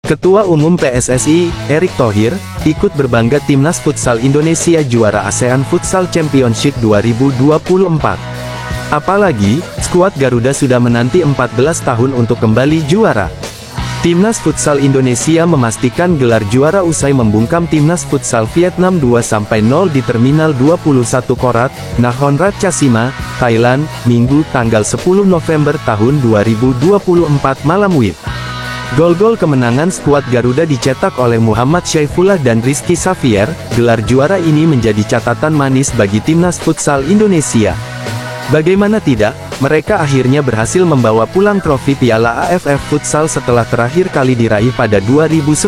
Ketua Umum PSSI, Erick Thohir, ikut berbangga Timnas Futsal Indonesia juara ASEAN Futsal Championship 2024. Apalagi, skuad Garuda sudah menanti 14 tahun untuk kembali juara. Timnas Futsal Indonesia memastikan gelar juara usai membungkam Timnas Futsal Vietnam 2-0 di Terminal 21 Korat, Nakhon Ratchasima, Thailand, Minggu tanggal 10 November tahun 2024 malam WIB. Gol-gol kemenangan skuad Garuda dicetak oleh Muhammad Syaifullah dan Rizky Xavier. Gelar juara ini menjadi catatan manis bagi Timnas Futsal Indonesia. Bagaimana tidak, mereka akhirnya berhasil membawa pulang trofi Piala AFF Futsal setelah terakhir kali diraih pada 2010.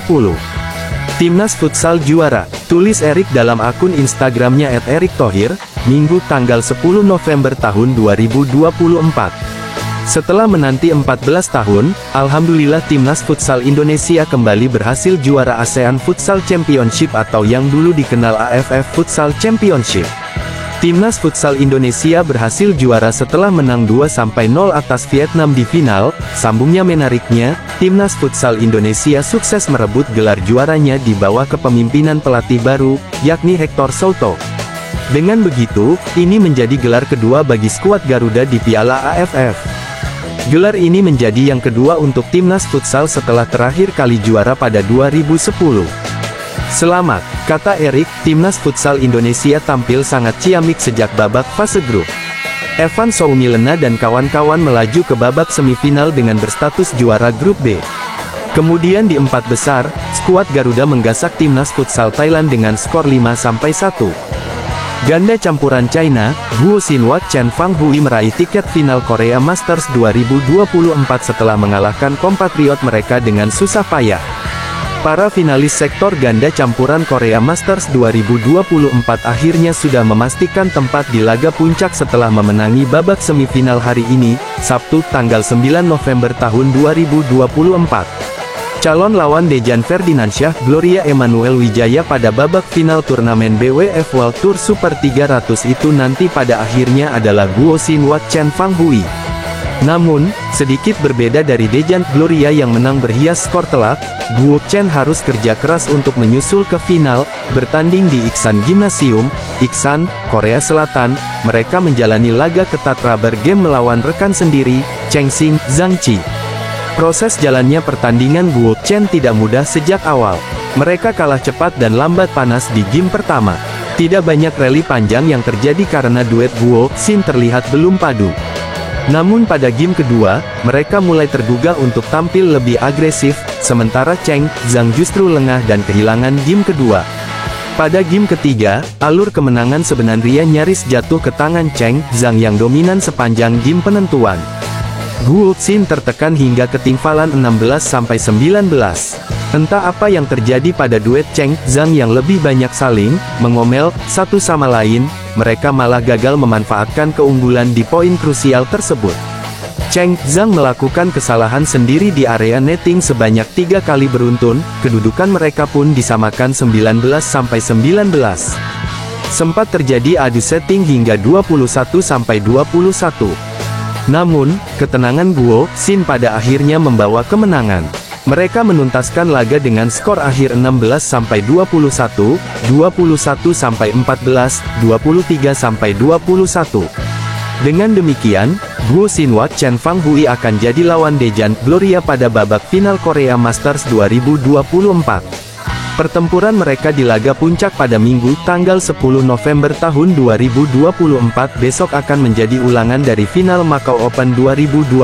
Timnas Futsal juara, tulis Erick dalam akun Instagramnya @erikthohir, Minggu tanggal 10 November tahun 2024. Setelah menanti 14 tahun, alhamdulillah Timnas Futsal Indonesia kembali berhasil juara ASEAN Futsal Championship atau yang dulu dikenal AFF Futsal Championship. Timnas Futsal Indonesia berhasil juara setelah menang 2-0 atas Vietnam di final. Sambungnya menariknya, Timnas Futsal Indonesia sukses merebut gelar juaranya di bawah kepemimpinan pelatih baru, yakni Hector Souto. Dengan begitu, ini menjadi gelar kedua bagi skuad Garuda di Piala AFF. Gelar ini menjadi yang kedua untuk Timnas Futsal setelah terakhir kali juara pada 2010. Selamat, kata Erick, Timnas Futsal Indonesia tampil sangat ciamik sejak babak fase grup. Evan Soumilena dan kawan-kawan melaju ke babak semifinal dengan berstatus juara grup B. Kemudian di empat besar, skuad Garuda menggasak Timnas Futsal Thailand dengan skor 5-1. Ganda campuran China, Guo Xinhua Chen Fanghui meraih tiket final Korea Masters 2024 setelah mengalahkan kompatriot mereka dengan susah payah. Para finalis sektor ganda campuran Korea Masters 2024 akhirnya sudah memastikan tempat di laga puncak setelah memenangi babak semifinal hari ini, Sabtu tanggal 9 November tahun 2024. Calon lawan Dejan Ferdinansyah, Gloria Emanuel Wijaya pada babak final turnamen BWF World Tour Super 300 itu nanti pada akhirnya adalah Guo Xinhua Chen Fanghui. Namun, sedikit berbeda dari Dejan Gloria yang menang berhias skor telak, Guo Chen harus kerja keras untuk menyusul ke final, bertanding di Iksan Gymnasium, Iksan, Korea Selatan. Mereka menjalani laga ketat rubber game melawan rekan sendiri, Chengxing Zhangqi. Proses jalannya pertandingan Guo Chen tidak mudah sejak awal. Mereka kalah cepat dan lambat panas di game pertama. Tidak banyak rally panjang yang terjadi karena duet Guo Xin terlihat belum padu. Namun pada game kedua, mereka mulai tergugah untuk tampil lebih agresif, sementara Cheng Zhang justru lengah dan kehilangan game kedua. Pada game ketiga, alur kemenangan sebenarnya nyaris jatuh ke tangan Cheng Zhang yang dominan sepanjang game penentuan. Guo Xin tertekan hingga ketinggalan 16-19. Entah apa yang terjadi pada duet Cheng Zhang yang lebih banyak saling mengomel satu sama lain, mereka malah gagal memanfaatkan keunggulan di poin krusial tersebut. Cheng Zhang melakukan kesalahan sendiri di area netting sebanyak 3 kali beruntun, kedudukan mereka pun disamakan 19-19. Sempat terjadi adu setting hingga 21-21. Namun, ketenangan Guo Xin pada akhirnya membawa kemenangan. Mereka menuntaskan laga dengan skor akhir 16-21, 21-14, 23-21. Dengan demikian, Guo Xinhua Chen Fanghui akan jadi lawan Dejan Gloria pada babak final Korea Masters 2024. Pertempuran mereka di laga puncak pada Minggu tanggal 10 November tahun 2024 besok akan menjadi ulangan dari final Macau Open 2024.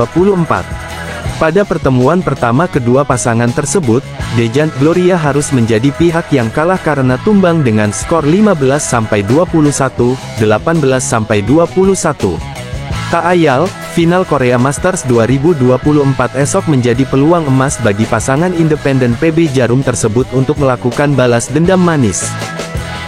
Pada pertemuan pertama kedua pasangan tersebut, Dejan Gloria harus menjadi pihak yang kalah karena tumbang dengan skor 15-21, 18-21. Tak ayal, final Korea Masters 2024 esok menjadi peluang emas bagi pasangan independen PB Jarum tersebut untuk melakukan balas dendam manis.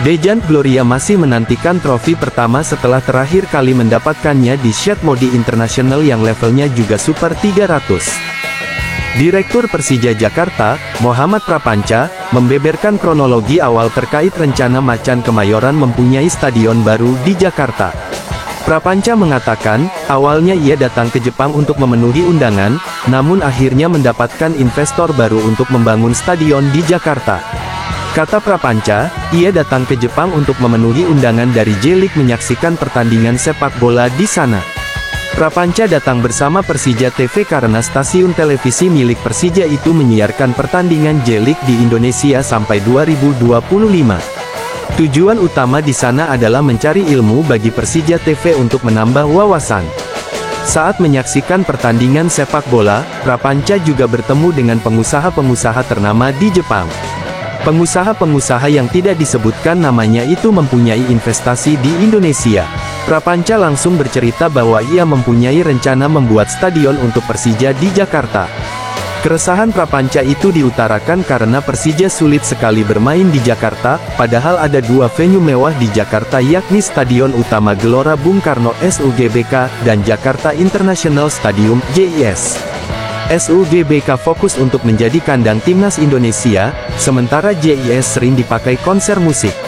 Dejan Gloria masih menantikan trofi pertama setelah terakhir kali mendapatkannya di Shed Modi International yang levelnya juga Super 300. Direktur Persija Jakarta, Muhammad Prapanca, membeberkan kronologi awal terkait rencana Macan Kemayoran mempunyai stadion baru di Jakarta. Prapanca mengatakan, awalnya ia datang ke Jepang untuk memenuhi undangan, namun akhirnya mendapatkan investor baru untuk membangun stadion di Jakarta. Kata Prapanca, ia datang ke Jepang untuk memenuhi undangan dari J-League menyaksikan pertandingan sepak bola di sana. Prapanca datang bersama Persija TV karena stasiun televisi milik Persija itu menyiarkan pertandingan J-League di Indonesia sampai 2025. Tujuan utama di sana adalah mencari ilmu bagi Persija TV untuk menambah wawasan. Saat menyaksikan pertandingan sepak bola, Prapanca juga bertemu dengan pengusaha-pengusaha ternama di Jepang. Pengusaha-pengusaha yang tidak disebutkan namanya itu mempunyai investasi di Indonesia. Prapanca langsung bercerita bahwa ia mempunyai rencana membuat stadion untuk Persija di Jakarta. Keresahan Prapanca itu diutarakan karena Persija sulit sekali bermain di Jakarta, padahal ada dua venue mewah di Jakarta yakni Stadion Utama Gelora Bung Karno (SUGBK) dan Jakarta International Stadium (JIS). SUGBK fokus untuk menjadi kandang timnas Indonesia, sementara JIS sering dipakai konser musik.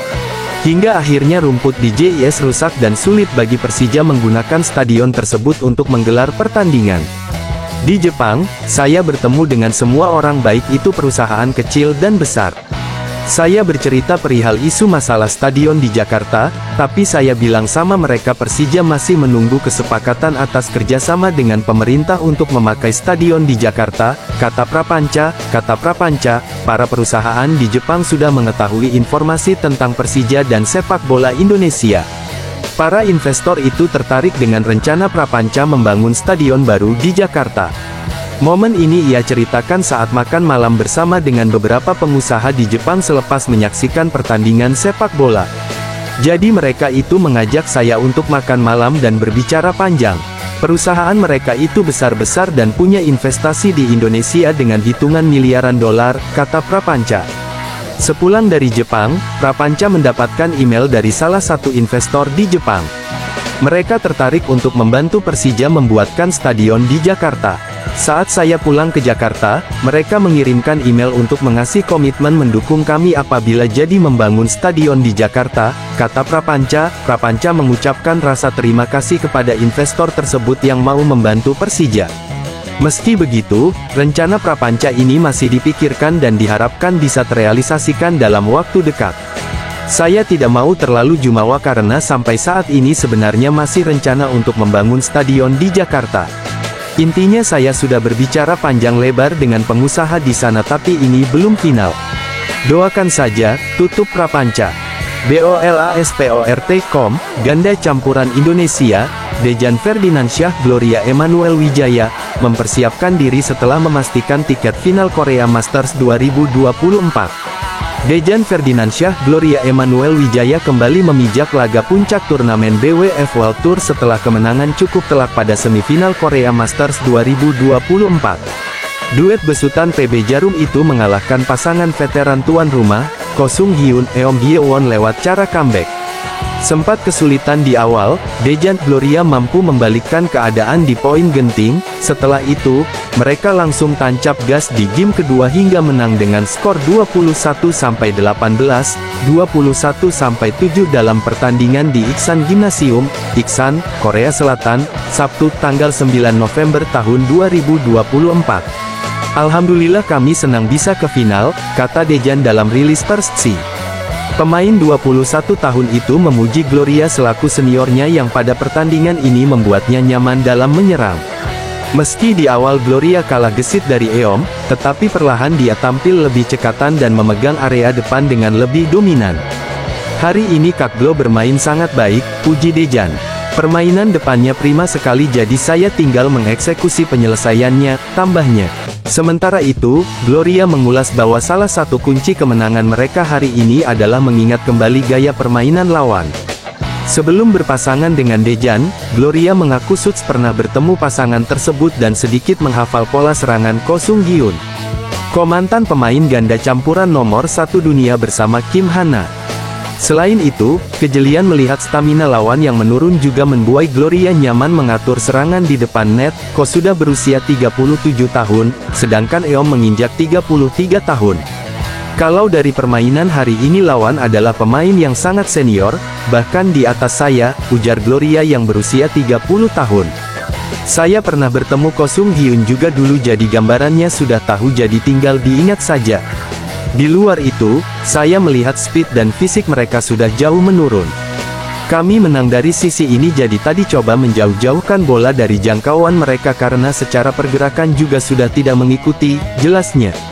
Hingga akhirnya rumput di JIS rusak dan sulit bagi Persija menggunakan stadion tersebut untuk menggelar pertandingan. Di Jepang, saya bertemu dengan semua orang baik itu perusahaan kecil dan besar. Saya bercerita perihal isu masalah stadion di Jakarta, tapi saya bilang sama mereka Persija masih menunggu kesepakatan atas kerjasama dengan pemerintah untuk memakai stadion di Jakarta, kata Prapanca. Kata Prapanca, para perusahaan di Jepang sudah mengetahui informasi tentang Persija dan sepak bola Indonesia. Para investor itu tertarik dengan rencana Prapanca membangun stadion baru di Jakarta. Momen ini ia ceritakan saat makan malam bersama dengan beberapa pengusaha di Jepang selepas menyaksikan pertandingan sepak bola. Jadi mereka itu mengajak saya untuk makan malam dan berbicara panjang. Perusahaan mereka itu besar-besar dan punya investasi di Indonesia dengan hitungan miliaran dolar, kata Prapanca. Sepulang dari Jepang, Prapanca mendapatkan email dari salah satu investor di Jepang. Mereka tertarik untuk membantu Persija membuatkan stadion di Jakarta. Saat saya pulang ke Jakarta, mereka mengirimkan email untuk mengasih komitmen mendukung kami apabila jadi membangun stadion di Jakarta, kata Prapanca. Prapanca mengucapkan rasa terima kasih kepada investor tersebut yang mau membantu Persija. Meski begitu, rencana Prapanca ini masih dipikirkan dan diharapkan bisa terrealisasikan dalam waktu dekat. Saya tidak mau terlalu jumawa karena sampai saat ini sebenarnya masih rencana untuk membangun stadion di Jakarta. Intinya saya sudah berbicara panjang lebar dengan pengusaha di sana tapi ini belum final. Doakan saja, tutup Prapanca. BOLASPORT.com, ganda campuran Indonesia, Dejan Ferdinansyah Gloria Emanuel Wijaya, mempersiapkan diri setelah memastikan tiket final Korea Masters 2024. Dejan Ferdinansyah Gloria Emanuel Wijaya kembali memijak laga puncak turnamen BWF World Tour setelah kemenangan cukup telak pada semifinal Korea Masters 2024. Duet besutan PB Jarum itu mengalahkan pasangan veteran tuan rumah, Ko Sung Hyun, Eom Hye Won lewat cara comeback. Sempat kesulitan di awal, Dejan Gloria mampu membalikkan keadaan di poin genting. Setelah itu, mereka langsung tancap gas di game kedua hingga menang dengan skor 21-18, 21-7 dalam pertandingan di Iksan Gymnasium, Iksan, Korea Selatan, Sabtu tanggal 9 November tahun 2024. Alhamdulillah kami senang bisa ke final, kata Dejan dalam rilis Persija. Pemain 21 tahun itu memuji Gloria selaku seniornya yang pada pertandingan ini membuatnya nyaman dalam menyerang. Meski di awal Gloria kalah gesit dari Eom, tetapi perlahan dia tampil lebih cekatan dan memegang area depan dengan lebih dominan. Hari ini Kak Glo bermain sangat baik, puji Dejan. Permainan depannya prima sekali jadi saya tinggal mengeksekusi penyelesaiannya, tambahnya. Sementara itu, Gloria mengulas bahwa salah satu kunci kemenangan mereka hari ini adalah mengingat kembali gaya permainan lawan. Sebelum berpasangan dengan Dejan, Gloria mengaku Suts pernah bertemu pasangan tersebut dan sedikit menghafal pola serangan Ko Sung Hyun. Mantan pemain ganda campuran nomor 1 dunia bersama Kim Hana. Selain itu, kejelian melihat stamina lawan yang menurun juga membuat Gloria nyaman mengatur serangan di depan net. Ko sudah berusia 37 tahun, sedangkan Eom menginjak 33 tahun. Kalau dari permainan hari ini lawan adalah pemain yang sangat senior, bahkan di atas saya, ujar Gloria yang berusia 30 tahun. Saya pernah bertemu Ko Sung Hyun juga dulu, jadi gambarannya sudah tahu, jadi tinggal diingat saja. Di luar itu, saya melihat speed dan fisik mereka sudah jauh menurun. Kami menang dari sisi ini, jadi tadi coba menjauh-jauhkan bola dari jangkauan mereka karena secara pergerakan juga sudah tidak mengikuti, jelasnya.